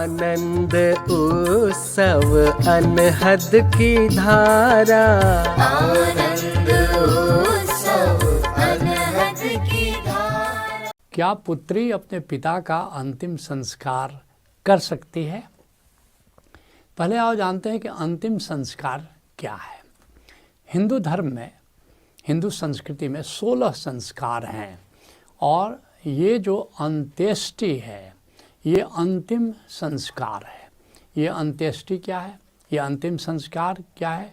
आनंद उत्सव अनहद की धारा, आनंद उत्सव अनहद की धारा। क्या पुत्री अपने पिता का अंतिम संस्कार कर सकती है? पहले आओ जानते हैं कि अंतिम संस्कार क्या है। हिंदू धर्म में, हिंदू संस्कृति में 16 संस्कार हैं और ये जो अंत्येष्टि है ये अंतिम संस्कार है। ये अंत्येष्टि क्या है? ये अंतिम संस्कार क्या है?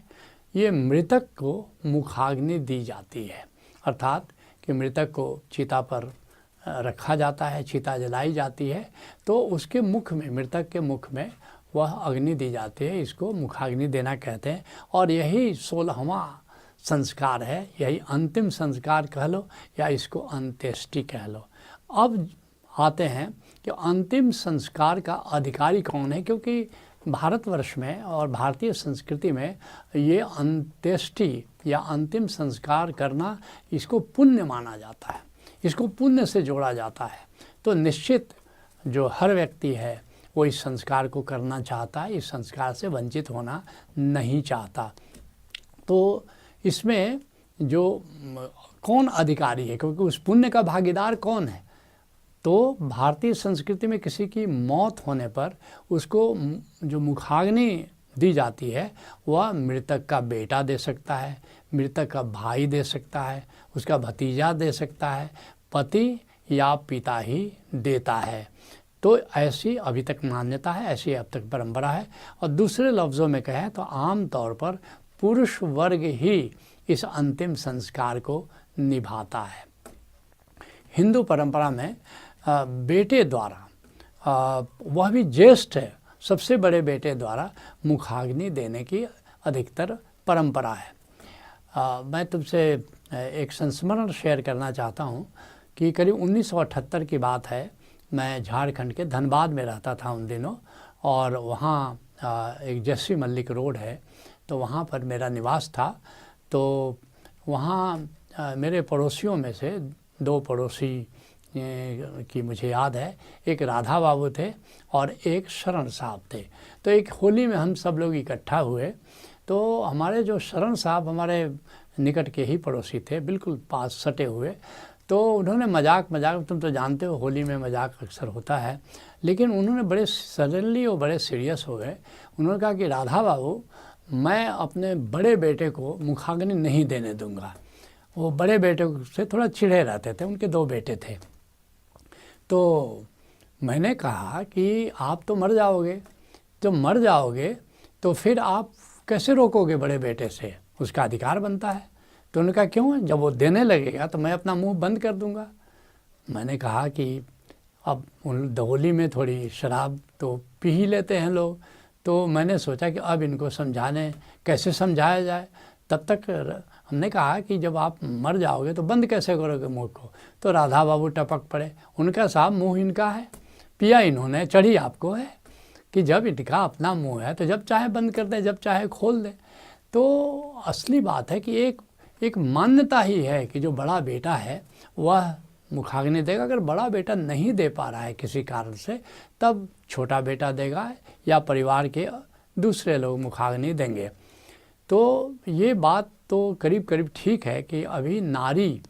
ये मृतक को मुखाग्नि दी जाती है, अर्थात कि मृतक को चिता पर रखा जाता है, चिता जलाई जाती है तो उसके मुख में, मृतक के मुख में वह अग्नि दी जाती है। इसको मुखाग्नि देना कहते हैं और यही 16वां संस्कार है, यही अंतिम संस्कार कह लो या इसको अंत्येष्टि कह लो। अब आते हैं कि अंतिम संस्कार का अधिकारी कौन है, क्योंकि भारतवर्ष में और भारतीय संस्कृति में ये अंत्येष्टि या अंतिम संस्कार करना, इसको पुण्य माना जाता है, इसको पुण्य से जोड़ा जाता है। तो निश्चित जो हर व्यक्ति है वो इस संस्कार को करना चाहता है, इस संस्कार से वंचित होना नहीं चाहता। तो इसमें जो कौन अधिकारी है, क्योंकि उस पुण्य का भागीदार कौन है? तो भारतीय संस्कृति में किसी की मौत होने पर उसको जो मुखाग्नि दी जाती है वह मृतक का बेटा दे सकता है, मृतक का भाई दे सकता है, उसका भतीजा दे सकता है, पति या पिता ही देता है। तो ऐसी अभी तक मान्यता है, ऐसी अब तक परंपरा है। और दूसरे लफ्ज़ों में कहें तो आम तौर पर पुरुष वर्ग ही इस अंतिम संस्कार को निभाता है। हिंदू परंपरा में बेटे द्वारा, वह भी ज्येष्ठ है, सबसे बड़े बेटे द्वारा मुखाग्नि देने की अधिकतर परंपरा है। मैं तुमसे एक संस्मरण शेयर करना चाहता हूँ कि करीब 1978 की बात है। मैं झारखंड के धनबाद में रहता था उन दिनों और वहाँ एक जस्सी मल्लिक रोड है, तो वहाँ पर मेरा निवास था। तो वहाँ मेरे पड़ोसियों में से 2 पड़ोसी की मुझे याद है, एक राधा बाबू थे और एक शरण साहब थे। तो एक होली में हम सब लोग इकट्ठा हुए, तो हमारे जो शरण साहब हमारे निकट के ही पड़ोसी थे, बिल्कुल पास सटे हुए। तो उन्होंने मजाक, तुम तो जानते हो होली में मजाक अक्सर होता है, लेकिन उन्होंने बड़े सडनली और बड़े सीरियस हो गए। उन्होंने कहा कि राधा बाबू, मैं अपने बड़े बेटे को मुखाग्नि नहीं देने दूंगा। वो बड़े बेटे से थोड़ा चिढ़े रहते थे, उनके 2 बेटे थे। तो मैंने कहा कि आप तो मर जाओगे, जब मर जाओगे तो फिर आप कैसे रोकोगे बड़े बेटे से? उसका अधिकार बनता है। तो उन्होंने कहा क्यों? जब वो देने लगेगा तो मैं अपना मुंह बंद कर दूंगा। मैंने कहा कि अब उन होली में थोड़ी शराब तो पी ही लेते हैं लोग, तो मैंने सोचा कि अब इनको कैसे समझाया जाए। तब तक हमने कहा कि जब आप मर जाओगे तो बंद कैसे करोगे मुँह को? तो राधा बाबू टपक पड़े। उनका साहब मुँह इनका है, पिया इन्होंने, चढ़ी आपको है कि जब इनका अपना मुँह है तो जब चाहे बंद कर दे, जब चाहे खोल दे। तो असली बात है कि एक मान्यता ही है कि जो बड़ा बेटा है वह मुखाग्नि देगा। अगर बड़ा बेटा नहीं दे पा रहा है किसी कारण से, तब छोटा बेटा देगा या परिवार के दूसरे लोग मुखाग्नि देंगे। तो ये बात तो करीब करीब ठीक है कि अभी नारी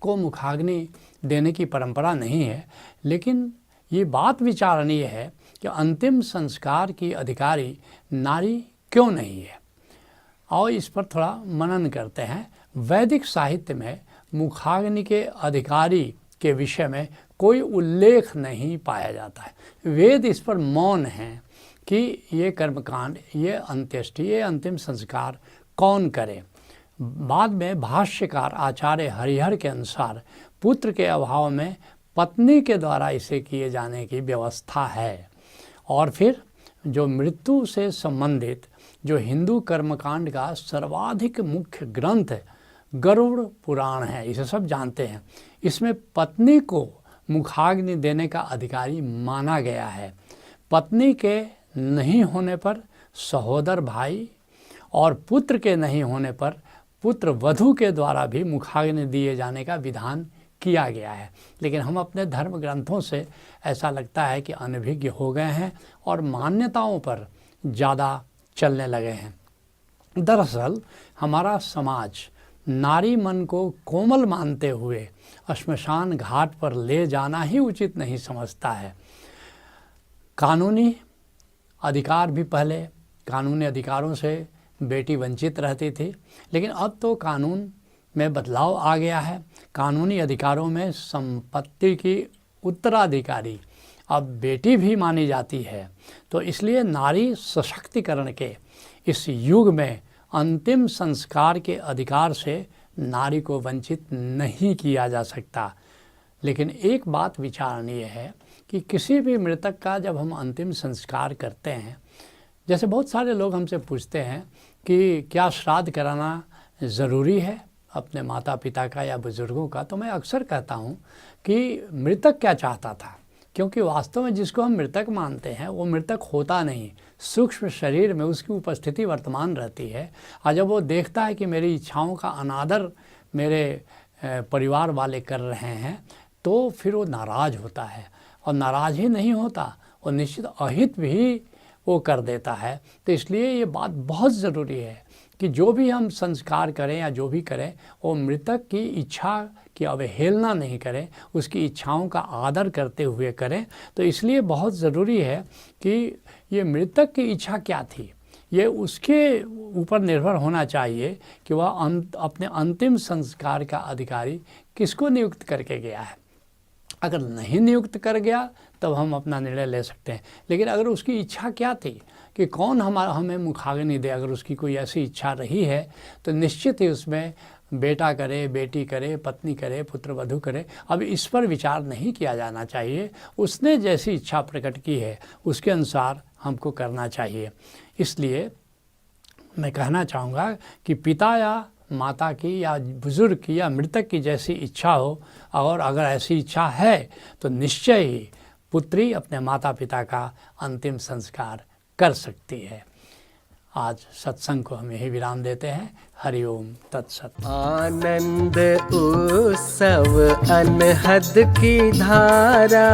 को मुखाग्नि देने की परंपरा नहीं है, लेकिन ये बात विचारणीय है कि अंतिम संस्कार की अधिकारी नारी क्यों नहीं है। और इस पर थोड़ा मनन करते हैं। वैदिक साहित्य में मुखाग्नि के अधिकारी के विषय में कोई उल्लेख नहीं पाया जाता है। वेद इस पर मौन हैं कि ये कर्मकांड, ये अंत्येष्टि, ये अंतिम संस्कार कौन करे। बाद में भाष्यकार आचार्य हरिहर के अनुसार पुत्र के अभाव में पत्नी के द्वारा इसे किए जाने की व्यवस्था है। और फिर जो मृत्यु से संबंधित जो हिंदू कर्मकांड का सर्वाधिक मुख्य ग्रंथ गरुड़ पुराण है, इसे सब जानते हैं। इसमें पत्नी को मुखाग्नि देने का अधिकारी माना गया है। पत्नी के नहीं होने पर सहोदर भाई और पुत्र के नहीं होने पर पुत्र वधू के द्वारा भी मुखाग्नि दिए जाने का विधान किया गया है, लेकिन हम अपने धर्म ग्रंथों से ऐसा लगता है कि अनभिज्ञ हो गए हैं और मान्यताओं पर ज़्यादा चलने लगे हैं। दरअसल हमारा समाज नारी मन को कोमल मानते हुए श्मशान घाट पर ले जाना ही उचित नहीं समझता है। कानूनी अधिकार भी, पहले कानूनी अधिकारों से बेटी वंचित रहती थी, लेकिन अब तो कानून में बदलाव आ गया है। कानूनी अधिकारों में संपत्ति की उत्तराधिकारी अब बेटी भी मानी जाती है। तो इसलिए नारी सशक्तिकरण के इस युग में अंतिम संस्कार के अधिकार से नारी को वंचित नहीं किया जा सकता। लेकिन एक बात विचारणीय है कि किसी भी मृतक का जब हम अंतिम संस्कार करते हैं, जैसे बहुत सारे लोग हमसे पूछते हैं कि क्या श्राद्ध कराना ज़रूरी है अपने माता पिता का या बुज़ुर्गों का, तो मैं अक्सर कहता हूँ कि मृतक क्या चाहता था, क्योंकि वास्तव में जिसको हम मृतक मानते हैं वो मृतक होता नहीं, सूक्ष्म शरीर में उसकी उपस्थिति वर्तमान रहती है। और जब वो देखता है कि मेरी इच्छाओं का अनादर मेरे परिवार वाले कर रहे हैं, तो फिर वो नाराज़ होता है, और नाराज़ ही नहीं होता, वो निश्चित अहित भी वो कर देता है। तो इसलिए ये बात बहुत ज़रूरी है कि जो भी हम संस्कार करें या जो भी करें, वो मृतक की इच्छा की अवहेलना नहीं करें, उसकी इच्छाओं का आदर करते हुए करें। तो इसलिए बहुत ज़रूरी है कि ये मृतक की इच्छा क्या थी, ये उसके ऊपर निर्भर होना चाहिए कि वह अपने अंतिम संस्कार का अधिकारी किसको नियुक्त करके गया है। अगर नहीं नियुक्त कर गया तब हम अपना निर्णय ले सकते हैं, लेकिन अगर उसकी इच्छा क्या थी कि कौन हमें मुखाग्नि दे, अगर उसकी कोई ऐसी इच्छा रही है तो निश्चित ही उसमें बेटा करे, बेटी करे, पत्नी करे, पुत्र वधू करे, अब इस पर विचार नहीं किया जाना चाहिए। उसने जैसी इच्छा प्रकट की है उसके अनुसार हमको करना चाहिए। इसलिए मैं कहना चाहूँगा कि पिता या माता की या बुज़ुर्ग की या मृतक की जैसी इच्छा हो, और अगर ऐसी इच्छा है तो निश्चय ही पुत्री अपने माता पिता का अंतिम संस्कार कर सकती है। आज सत्संग को हम यही विराम देते हैं। हरिओम तत्सत। आनंद उत्सव अनहद की धारा,